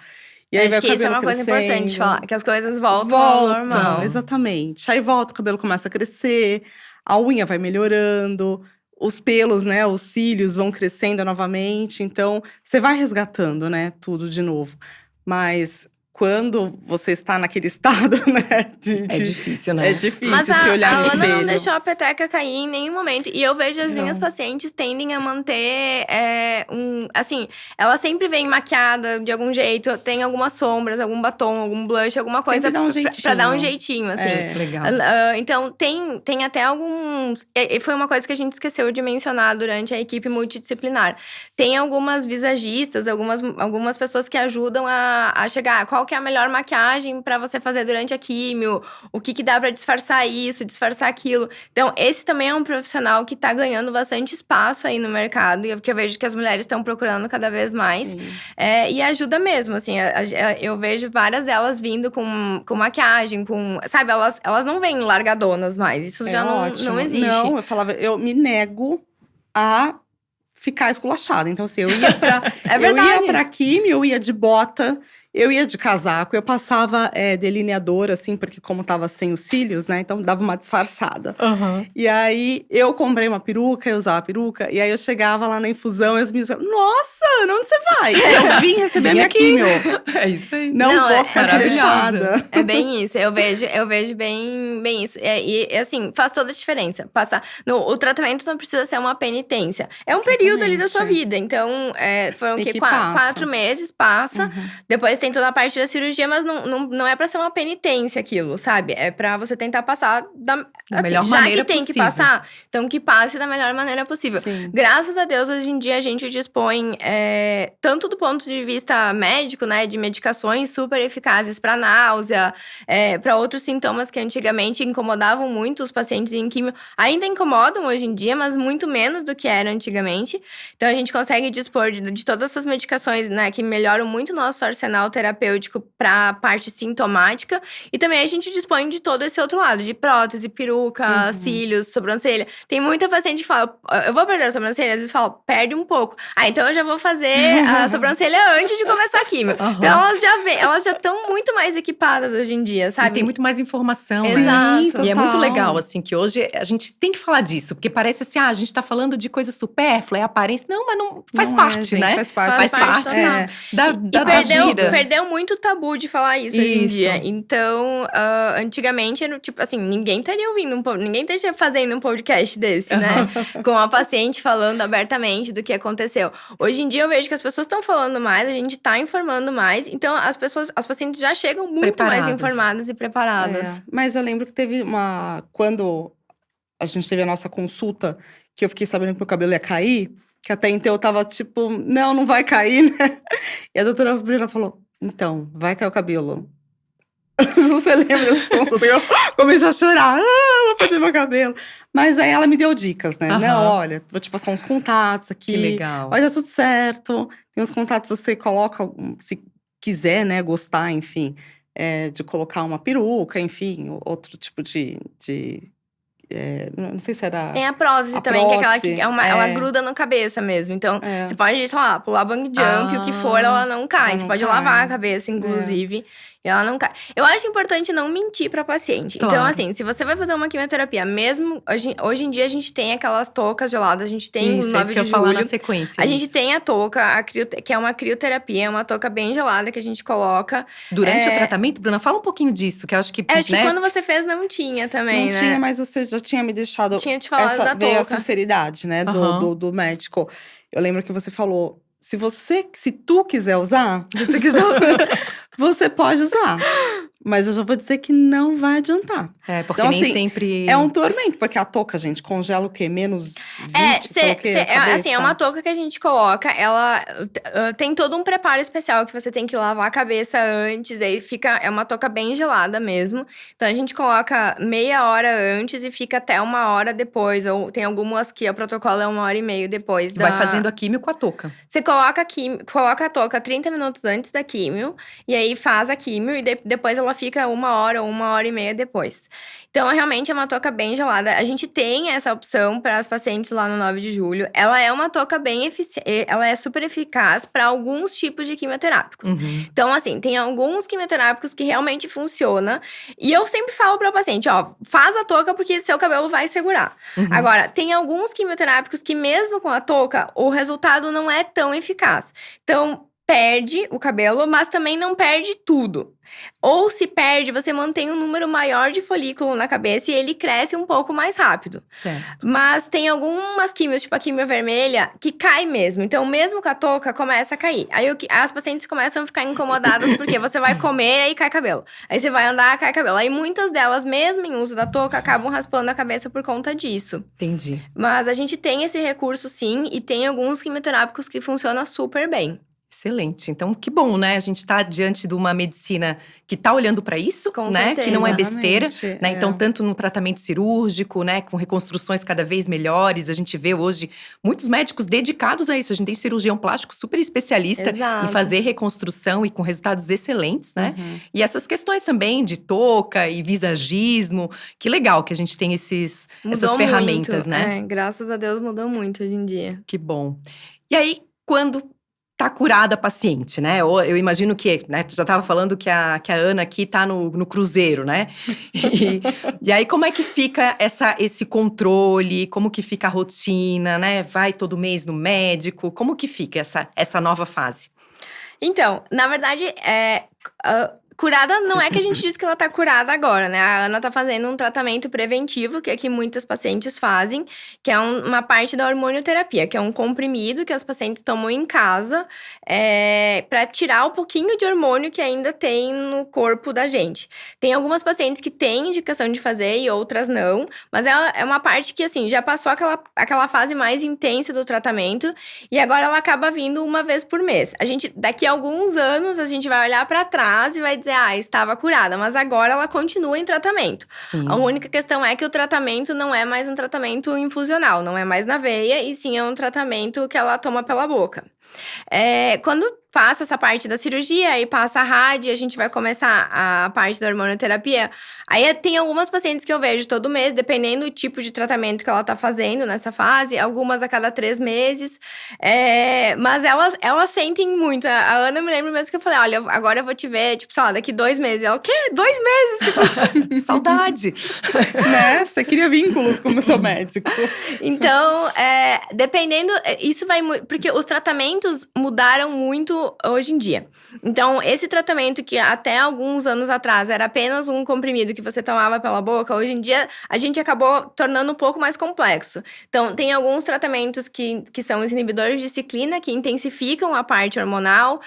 E aí acho que isso é uma coisa importante de falar, que as coisas voltam ao normal. Exatamente. Aí volta, o cabelo começa a crescer, a unha vai melhorando, os pelos, né, os cílios vão crescendo novamente. Então, você vai resgatando, né, tudo de novo. Mas quando você está naquele estado, né, é difícil, né? É difícil se olhar no espelho. Mas a Ana não deixou a peteca cair em nenhum momento. E eu vejo as minhas pacientes tendem a manter assim, ela sempre vem maquiada de algum jeito, tem algumas sombras, algum batom, algum blush, alguma coisa dá um jeitinho. Pra dar um jeitinho, assim. Legal. Então, tem até alguns… E foi uma coisa que a gente esqueceu de mencionar durante a equipe multidisciplinar. Tem algumas visagistas, algumas pessoas que ajudam a chegar… Qual que é a melhor maquiagem pra você fazer durante a químio? O que dá pra disfarçar isso, disfarçar aquilo? Então, esse também é um profissional que tá ganhando bastante espaço aí no mercado. E que eu vejo que as mulheres estão procurando cada vez mais. E ajuda mesmo, assim. Eu vejo várias delas vindo com maquiagem, sabe, elas não vêm largadonas mais. Isso já não existe. Não, eu me nego a ficar esculachada. Então, assim, eu ia pra químio, eu ia de bota… Eu ia de casaco, eu passava delineador, assim, porque como tava sem os cílios, né? Então dava uma disfarçada. E aí, eu comprei uma peruca, eu usava a peruca. E aí, eu chegava lá na infusão e as meninas falavam, nossa, onde você vai? Eu vim receber minha químio. É isso aí. Não vou ficar desleixada. É bem isso, eu vejo bem isso. E assim, faz toda a diferença. O tratamento não precisa ser uma penitência. É um período ali da sua vida. Então, foram o quê? 4 meses, passa. Depois tem toda a parte da cirurgia, mas não é pra ser uma penitência aquilo, sabe? É pra você tentar passar da melhor já maneira que tem possível. Que passar, então que passe da melhor maneira possível. Sim. Graças a Deus, hoje em dia, a gente dispõe, tanto do ponto de vista médico, né, de medicações super eficazes pra náusea, pra outros sintomas que antigamente incomodavam muito os pacientes em químio. Ainda incomodam hoje em dia, mas muito menos do que era antigamente. Então, a gente consegue dispor de todas essas medicações, né, que melhoram muito o nosso arsenal profissional terapêutico para a parte sintomática. E também a gente dispõe de todo esse outro lado, de prótese, peruca, cílios, sobrancelha. Tem muita paciente que fala, eu vou perder a sobrancelha? Às vezes fala, perde um pouco. Então eu já vou fazer a sobrancelha antes de começar a químio. Então elas já estão muito mais equipadas hoje em dia, sabe? E tem muito mais informação, né? Exato. E é muito Total. legal, assim, que hoje a gente tem que falar disso. Porque parece assim, a gente tá falando de coisa supérflua, é aparência. Não, mas não faz Não parte, gente, né? Faz parte. Faz parte parte total. da vida. Perdeu muito o tabu de falar isso hoje em Isso. dia. Então, antigamente, tipo assim, ninguém estaria ouvindo, ninguém estaria fazendo um podcast desse, né? Com a paciente falando abertamente do que aconteceu. Hoje em dia, eu vejo que as pessoas estão falando mais, a gente tá informando mais. Então, as pacientes já chegam muito mais informadas e preparadas. Mas eu lembro que teve quando a gente teve a nossa consulta, que eu fiquei sabendo que meu cabelo ia cair, que até então eu tava tipo, não vai cair, né? E a doutora Bruna falou, então, vai cair o cabelo. Você lembra dessa consulta? Eu comecei a chorar, vou perder meu cabelo. Mas aí ela me deu dicas, né? Não, olha, vou te passar uns contatos aqui. Que legal. Vai dar tudo certo. Tem uns contatos, você coloca, se quiser, né, gostar, enfim, de colocar uma peruca, enfim, outro tipo de não sei se era… Tem a prótese também, que é aquela que ela gruda na cabeça mesmo. Então, você pode, sei lá, pular bang jump, o que for, ela não cai. Você pode lavar a cabeça, inclusive, e ela não cai. Eu acho importante não mentir pra paciente. Claro. Então, assim, se você vai fazer uma quimioterapia, mesmo… Hoje em dia, a gente tem aquelas toucas geladas, a gente tem o 9 de julho. Isso que eu ia falar na sequência. A gente tem a touca, que é uma crioterapia, é uma touca bem gelada que a gente coloca. Durante o tratamento, Bruna, fala um pouquinho disso, que eu acho que… Acho que quando você fez, não tinha também, Não né? tinha, mas você já tinha me deixado… Tinha te falado da veio a touca. sinceridade, né, do médico. Eu lembro que você falou, se tu quiser usar, você pode usar. Mas eu já vou dizer que não vai adiantar. Porque então, nem assim, sempre… É um tormento, porque a touca, gente, congela o quê? Menos 20, assim, é uma touca que a gente coloca, ela tem todo um preparo especial que você tem que lavar a cabeça antes, aí é uma touca bem gelada mesmo. Então, a gente coloca meia hora antes e fica até uma hora depois, ou tem algumas que o protocolo é 1h30 depois Vai fazendo a químio com a touca. Você coloca a touca 30 minutos antes da químio, e aí faz a químio, e depois ela fica 1h ou 1h30 depois. Então, realmente é uma touca bem gelada. A gente tem essa opção para as pacientes lá no 9 de julho. Ela é uma touca bem eficiente, ela é super eficaz para alguns tipos de quimioterápicos. Então, assim, tem alguns quimioterápicos que realmente funcionam. E eu sempre falo para o paciente, faz a touca porque seu cabelo vai segurar. Agora, tem alguns quimioterápicos que mesmo com a touca, o resultado não é tão eficaz. Então, perde o cabelo, mas também não perde tudo. Ou se perde, você mantém um número maior de folículo na cabeça e ele cresce um pouco mais rápido. Certo. Mas tem algumas químios, tipo a químio vermelha, que cai mesmo. Então, mesmo com a touca, começa a cair. Aí as pacientes começam a ficar incomodadas porque você vai comer e cai cabelo. Aí você vai andar, cai cabelo. Aí muitas delas, mesmo em uso da touca, acabam raspando a cabeça por conta disso. Entendi. Mas a gente tem esse recurso sim, e tem alguns quimioterápicos que funcionam super bem. Excelente. Então, que bom, né? A gente tá diante de uma medicina que tá olhando para isso, Com né? certeza. Que não é besteira, Exatamente, né? Então, tanto no tratamento cirúrgico, né? Com reconstruções cada vez melhores. A gente vê hoje muitos médicos dedicados a isso. A gente tem cirurgião plástico super especialista Exato. em fazer reconstrução e com resultados excelentes, né? E essas questões também de touca e visagismo. Que legal que a gente tem essas ferramentas, muito, né? Graças a Deus mudou muito hoje em dia. Que bom. E aí, quando tá curada a paciente, né? Eu imagino que, né? Tu já tava falando que a Ana aqui tá no cruzeiro, né? E aí, como é que fica esse controle? Como que fica a rotina, né? Vai todo mês no médico? Como que fica essa nova fase? Então, na verdade, curada não é que a gente diz que ela tá curada agora, né? A Ana tá fazendo um tratamento preventivo, que é que muitas pacientes fazem, que é uma parte da hormonioterapia, que é um comprimido que as pacientes tomam em casa pra tirar o pouquinho de hormônio que ainda tem no corpo da gente. Tem algumas pacientes que têm indicação de fazer e outras não, mas é uma parte que, assim, já passou aquela fase mais intensa do tratamento e agora ela acaba vindo uma vez por mês. Daqui a alguns anos, a gente vai olhar pra trás e vai dizer, estava curada, mas agora ela continua em tratamento. Sim. A única questão é que o tratamento não é mais um tratamento infusional, não é mais na veia, e sim é um tratamento que ela toma pela boca. Quando passa essa parte da cirurgia, aí passa a rádio, a gente vai começar a parte da hormonioterapia. Aí tem algumas pacientes que eu vejo todo mês, dependendo do tipo de tratamento que ela tá fazendo nessa fase, algumas a cada 3 meses. Mas elas sentem muito. A Ana, me lembro mesmo que eu falei, olha, agora eu vou te ver, tipo, sei lá, daqui 2 meses. Ela, o quê? 2 meses? Tipo, Saudade! Né? Você cria vínculos com o seu médico. Então, dependendo, isso vai muito, porque os tratamentos mudaram muito hoje em dia. Então, esse tratamento que até alguns anos atrás era apenas um comprimido que você tomava pela boca, hoje em dia a gente acabou tornando um pouco mais complexo. Então, tem alguns tratamentos que são os inibidores de ciclina, que intensificam a parte hormonal.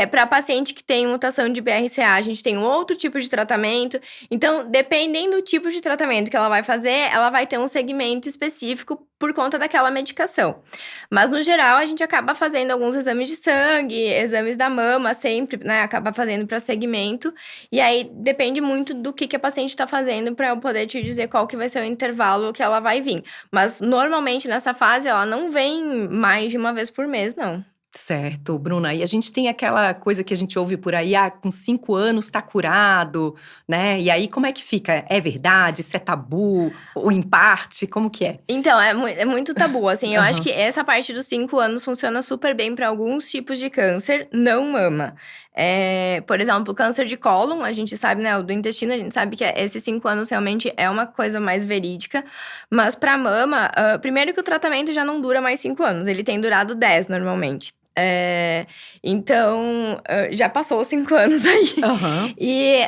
Para paciente que tem mutação de BRCA, a gente tem um outro tipo de tratamento. Então, dependendo do tipo de tratamento que ela vai fazer, ela vai ter um segmento específico por conta daquela medicação. Mas, no geral, a gente acaba fazendo alguns exames de sangue, exames da mama, sempre, né? Acaba fazendo para segmento. E aí, depende muito do que a paciente está fazendo para eu poder te dizer qual que vai ser o intervalo que ela vai vir. Mas, normalmente, nessa fase, ela não vem mais de uma vez por mês, não. Certo, Bruna. E a gente tem aquela coisa que a gente ouve por aí, com 5 anos tá curado, né? E aí, como é que fica? É verdade? Isso é tabu? Ou em parte? Como que é? Então, é muito tabu, assim. Eu acho Aham. que essa parte dos 5 anos funciona super bem para alguns tipos de câncer, não mama. Por exemplo, câncer de cólon, a gente sabe, né? O do intestino, a gente sabe que esses 5 anos realmente é uma coisa mais verídica. Mas para mama, primeiro que o tratamento já não dura mais 5 anos. Ele tem durado 10 normalmente. Então, já passou os 5 anos aí. Aham. E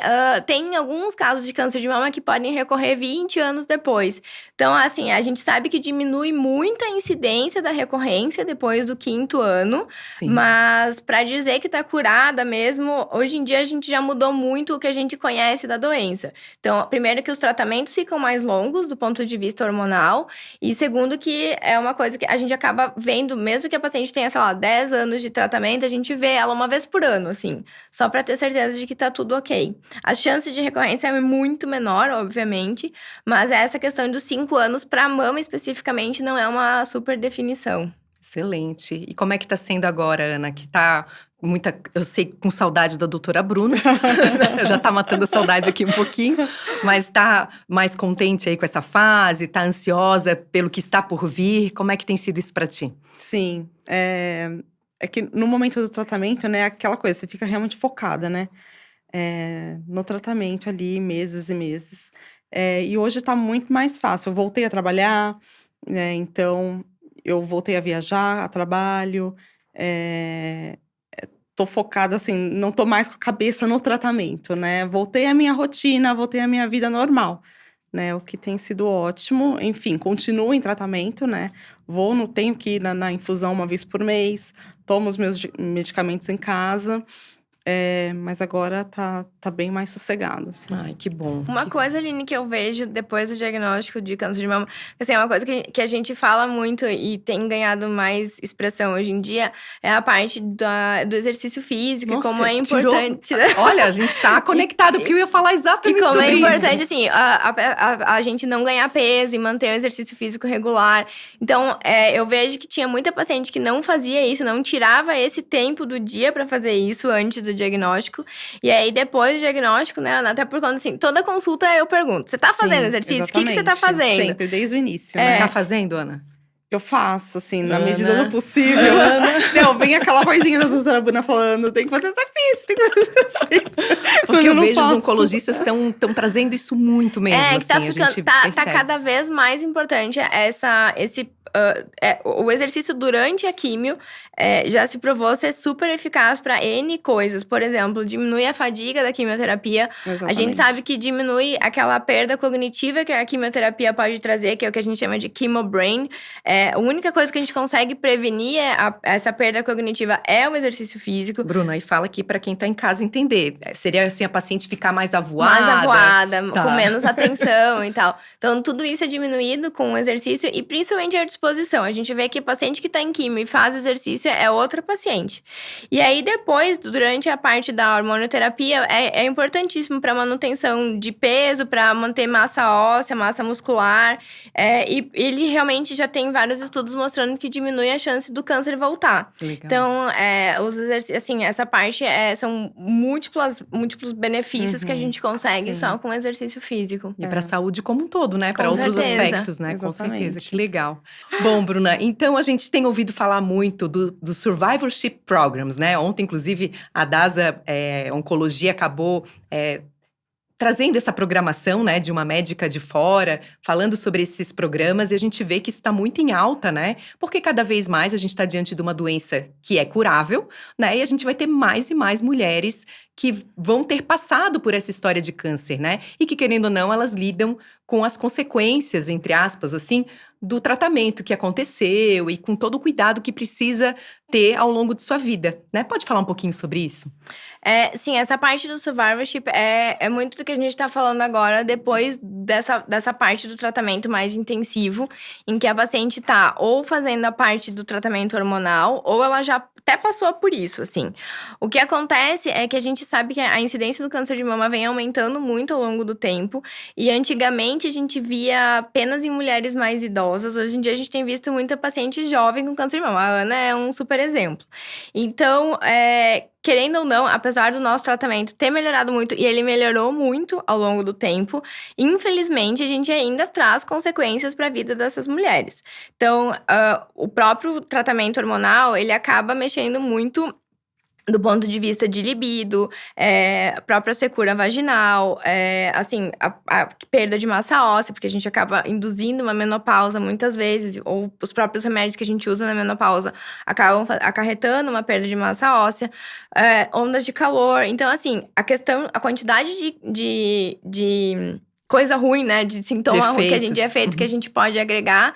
tem alguns casos de câncer de mama que podem recorrer 20 anos depois. Então, assim, a gente sabe que diminui muito a incidência da recorrência depois do 5º ano. Sim. Mas, para dizer que tá curada mesmo, hoje em dia a gente já mudou muito o que a gente conhece da doença. Então, primeiro que os tratamentos ficam mais longos do ponto de vista hormonal. E segundo que é uma coisa que a gente acaba vendo, mesmo que a paciente tenha, sei lá, 10 anos de tratamento, a gente vê ela uma vez por ano, assim. Só pra ter certeza de que tá tudo ok. As chances de recorrência é muito menor, obviamente. Mas essa questão dos 5 anos pra mama especificamente não é uma super definição. Excelente. E como é que tá sendo agora, Ana? Que tá eu sei, com saudade da doutora Bruna. Já tá matando a saudade aqui um pouquinho. Mas tá mais contente aí com essa fase? Tá ansiosa pelo que está por vir? Como é que tem sido isso pra ti? Sim, é que no momento do tratamento, né, aquela coisa, você fica realmente focada, né, no tratamento ali, meses e meses. E hoje tá muito mais fácil. Eu voltei a trabalhar, né, então eu voltei a viajar a trabalho, tô focada, assim, não tô mais com a cabeça no tratamento, né, voltei à minha rotina, voltei à minha vida normal, né, o que tem sido ótimo. Enfim, continuo em tratamento, né, tenho que ir na infusão uma vez por mês, tomo os meus medicamentos em casa, mas agora tá bem mais sossegado, assim. Ai, que bom. Uma coisa, Aline, que eu vejo depois do diagnóstico de câncer de mama, assim, é uma coisa que a gente fala muito e tem ganhado mais expressão hoje em dia, é a parte do exercício físico. Nossa, e como é tirou- importante, né? Olha, a gente tá conectado, porque eu ia falar E exatamente como sobre é isso. importante, assim, a gente não ganhar peso e manter o exercício físico regular. Então, eu vejo que tinha muita paciente que não fazia isso, não tirava esse tempo do dia pra fazer isso antes do diagnóstico. E aí, depois do diagnóstico, né, Ana, até por conta, assim, toda consulta eu pergunto, você tá fazendo Sim, exercício? O que você tá exatamente. fazendo? Sempre, desde o início, né? Tá fazendo, Ana? Eu faço, assim, na Ana. medida do possível. Não, vem aquela vozinha da doutora Bruna falando, tem que fazer exercício, tem que fazer exercício. Porque Quando eu não vejo os faço. oncologistas estão trazendo isso muito mesmo, Que tá assim, a ficando, gente tá percebe. cada vez mais importante o exercício durante a químio. Já se provou ser super eficaz para N coisas. Por exemplo, diminui a fadiga da quimioterapia. A Exatamente. gente sabe que diminui aquela perda cognitiva que a quimioterapia pode trazer, que é o que a gente chama de chemobrain. A única coisa que a gente consegue prevenir essa perda cognitiva é o exercício físico. Bruna, e fala aqui pra quem tá em casa entender. Seria assim, a paciente ficar mais avoada? Mais avoada, Tá. com menos atenção e tal. Então, tudo isso é diminuído com o exercício e principalmente a disposição. A gente vê que paciente que tá em quimio e faz exercício é outra paciente. E aí, depois, durante a parte da hormonioterapia, é importantíssimo para manutenção de peso, para manter massa óssea, massa muscular. E ele realmente já tem vários vários estudos mostrando que diminui a chance do câncer voltar. Legal. Então, os exercícios, assim, essa parte são múltiplos benefícios que a gente consegue Sim. só com exercício físico. E para a saúde como um todo, né? Com Para outros certeza. aspectos, né? Com Exatamente. certeza. Que legal. Bom, Bruna, então a gente tem ouvido falar muito do Survivorship Programs, né? Ontem, inclusive, a DASA Oncologia acabou trazendo essa programação, né, de uma médica de fora, falando sobre esses programas, e a gente vê que isso está muito em alta, né? Porque cada vez mais a gente está diante de uma doença que é curável, né? E a gente vai ter mais e mais mulheres que vão ter passado por essa história de câncer, né? E que, querendo ou não, elas lidam com as consequências, entre aspas, assim, do tratamento que aconteceu e com todo o cuidado que precisa ter ao longo de sua vida, né? Pode falar um pouquinho sobre isso? Sim, essa parte do survivorship é muito do que a gente tá falando agora, depois dessa parte do tratamento mais intensivo, em que a paciente tá ou fazendo a parte do tratamento hormonal, ou ela já até passou por isso, assim. O que acontece é que a gente sabe que a incidência do câncer de mama vem aumentando muito ao longo do tempo, e antigamente a gente via apenas em mulheres mais idosas, hoje em dia a gente tem visto muita paciente jovem com câncer de mama. A Ana é um super exemplo. Então, querendo ou não, apesar do nosso tratamento ter melhorado muito, e ele melhorou muito ao longo do tempo, infelizmente a gente ainda traz consequências para a vida dessas mulheres. Então, o próprio tratamento hormonal, ele acaba mexendo muito do ponto de vista de libido, a própria secura vaginal, assim, a perda de massa óssea, porque a gente acaba induzindo uma menopausa muitas vezes, ou os próprios remédios que a gente usa na menopausa acabam acarretando uma perda de massa óssea, ondas de calor. Então, assim, a quantidade de coisa ruim, né, de sintoma ruim que a gente Defeitos. efeito que a gente pode agregar,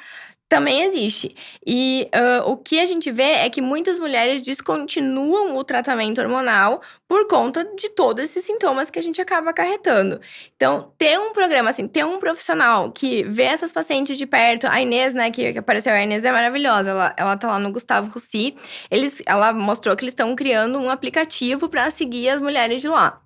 também existe. E o que a gente vê é que muitas mulheres descontinuam o tratamento hormonal por conta de todos esses sintomas que a gente acaba acarretando. Então, ter um programa, assim, ter um profissional que vê essas pacientes de perto, a Inês, né, que apareceu, a Inês é maravilhosa, ela tá lá no Gustavo Roussy, ela mostrou que eles estão criando um aplicativo para seguir as mulheres de lá.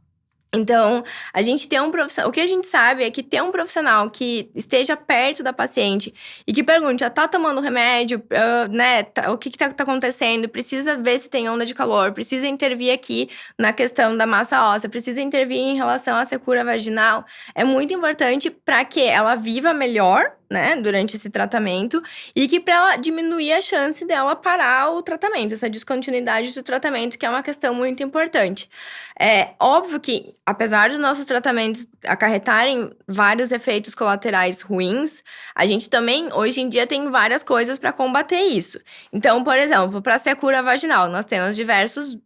Então, a gente tem um profissional. O que a gente sabe é que ter um profissional que esteja perto da paciente e que pergunte: tá tomando remédio, né? O que tá acontecendo? Precisa ver se tem onda de calor, precisa intervir aqui na questão da massa óssea, precisa intervir em relação à secura vaginal. É muito importante para que ela viva melhor, né, durante esse tratamento, e que para ela diminuir a chance dela parar o tratamento, essa descontinuidade do tratamento, que é uma questão muito importante. É óbvio que, apesar dos nossos tratamentos acarretarem vários efeitos colaterais ruins, a gente também, hoje em dia, tem várias coisas para combater isso. Então, por exemplo, para a secura vaginal, nós temos diversos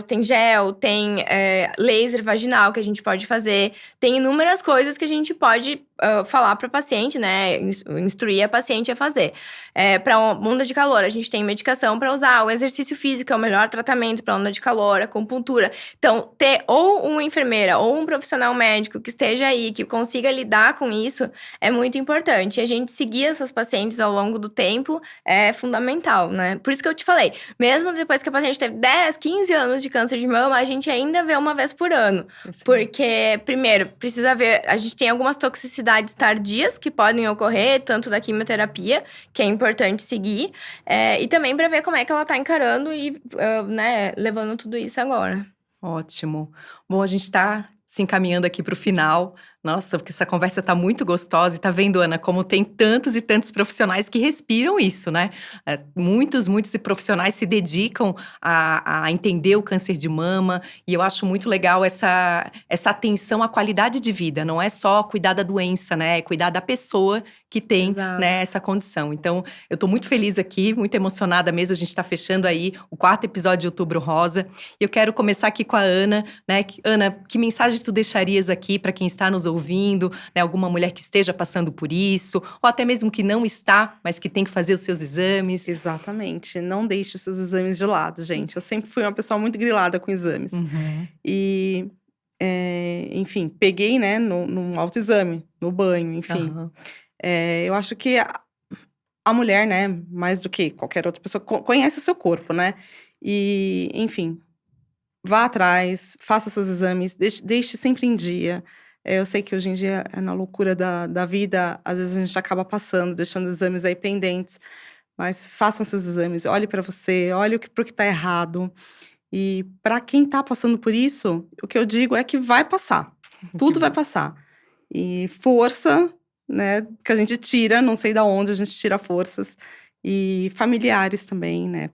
tem gel, tem laser vaginal que a gente pode fazer, tem inúmeras coisas que a gente pode falar para a paciente, né, instruir a paciente a fazer. Para onda de calor, a gente tem medicação para usar, o exercício físico é o melhor tratamento para onda de calor, a acupuntura. Então, ter ou uma enfermeira ou um profissional médico que esteja aí, que consiga lidar com isso, é muito importante. E a gente seguir essas pacientes ao longo do tempo é fundamental, né? Por isso que eu te falei, mesmo depois que a paciente teve 10, 15 anos de câncer de mama, a gente ainda vê uma vez por ano. Sim. Porque, primeiro, precisa ver, a gente tem algumas toxicidades tardias que podem ocorrer, tanto da quimioterapia, que é importante seguir, e também para ver como é que ela tá encarando e, né, levando tudo isso agora. Ótimo. Bom, a gente está se encaminhando aqui para o final. Nossa, porque essa conversa tá muito gostosa. E tá vendo, Ana, como tem tantos e tantos profissionais que respiram isso, né? Muitos profissionais se dedicam a entender o câncer de mama. E eu acho muito legal essa atenção à qualidade de vida. Não é só cuidar da doença, né? É cuidar da pessoa que tem, Exato. né, essa condição. Então, eu tô muito feliz aqui, muito emocionada mesmo. A gente tá fechando aí o 4º episódio de Outubro Rosa. E eu quero começar aqui com a Ana, né? Ana, que mensagem tu deixarias aqui para quem está nos ouvindo, né, alguma mulher que esteja passando por isso, ou até mesmo que não está, mas que tem que fazer os seus exames? Exatamente. Não deixe os seus exames de lado, gente. Eu sempre fui uma pessoa muito grilada com exames. E, enfim, peguei, né, num autoexame, no banho, enfim. Eu acho que a mulher, né, mais do que qualquer outra pessoa, conhece o seu corpo, né? E, enfim, vá atrás, faça seus exames, deixe sempre em dia. Eu sei que hoje em dia, na loucura da vida, às vezes a gente acaba passando, deixando exames aí pendentes. mas façam seus exames, olhe para você, olhe pro que tá errado. E para quem tá passando por isso, o que eu digo é que vai passar. Tudo vai passar. E força, né, que a gente tira, não sei da onde a gente tira forças. E familiares também, né,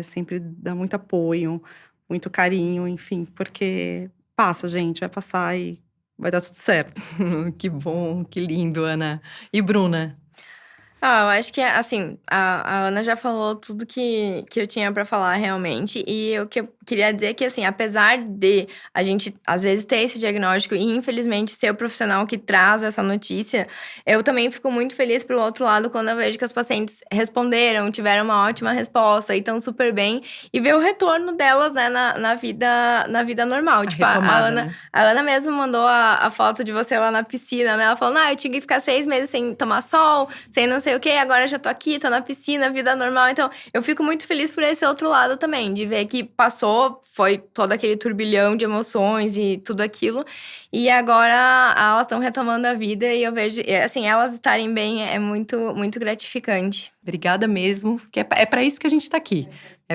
sempre dá muito apoio, muito carinho, enfim, porque passa, gente, vai passar e vai dar tudo certo. Que bom, que lindo, Ana. E Bruna? Eu acho que, assim, a Ana já falou tudo que eu tinha pra falar realmente. E o que eu queria dizer é que, assim, apesar de a gente, às vezes, ter esse diagnóstico e, infelizmente, ser o profissional que traz essa notícia, eu também fico muito feliz, pelo outro lado, quando eu vejo que os pacientes responderam, tiveram uma ótima resposta e estão super bem. E ver o retorno delas, né, na vida normal. Tipo, retomada, né? a Ana mesmo mandou a foto de você lá na piscina, né? Ela falou, eu tinha que ficar 6 meses sem tomar sol, sem não sei o quê, agora já tô aqui, tô na piscina, vida normal. Então, eu fico muito feliz por esse outro lado também, de ver que passou, foi todo aquele turbilhão de emoções e tudo aquilo. E agora elas estão retomando a vida e eu vejo, assim, elas estarem bem é muito, muito gratificante. Obrigada mesmo, que é para isso que a gente tá aqui.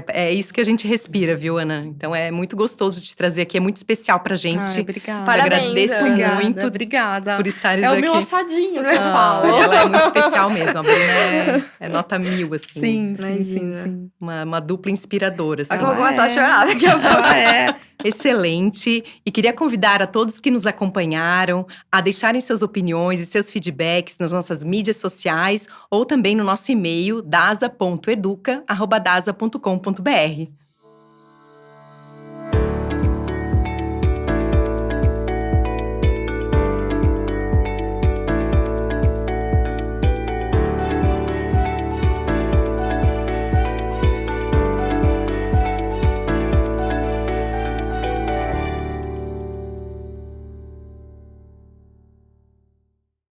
É isso que a gente respira, viu, Ana? Então é muito gostoso te trazer aqui, é muito especial pra gente. Ai, obrigada. Te Parabéns, agradeço Ana. muito Obrigada. por estares É aqui. o meu achadinho que eu falo. Ela é muito especial mesmo, a Bruna é nota 1000, assim. Sim. Uma dupla inspiradora, assim. Só que eu vou começar a chorar daqui a pouco. Ela é. Excelente. E queria convidar a todos que nos acompanharam a deixarem suas opiniões e seus feedbacks nas nossas mídias sociais ou também no nosso e-mail dasa.educa@dasa.com.br.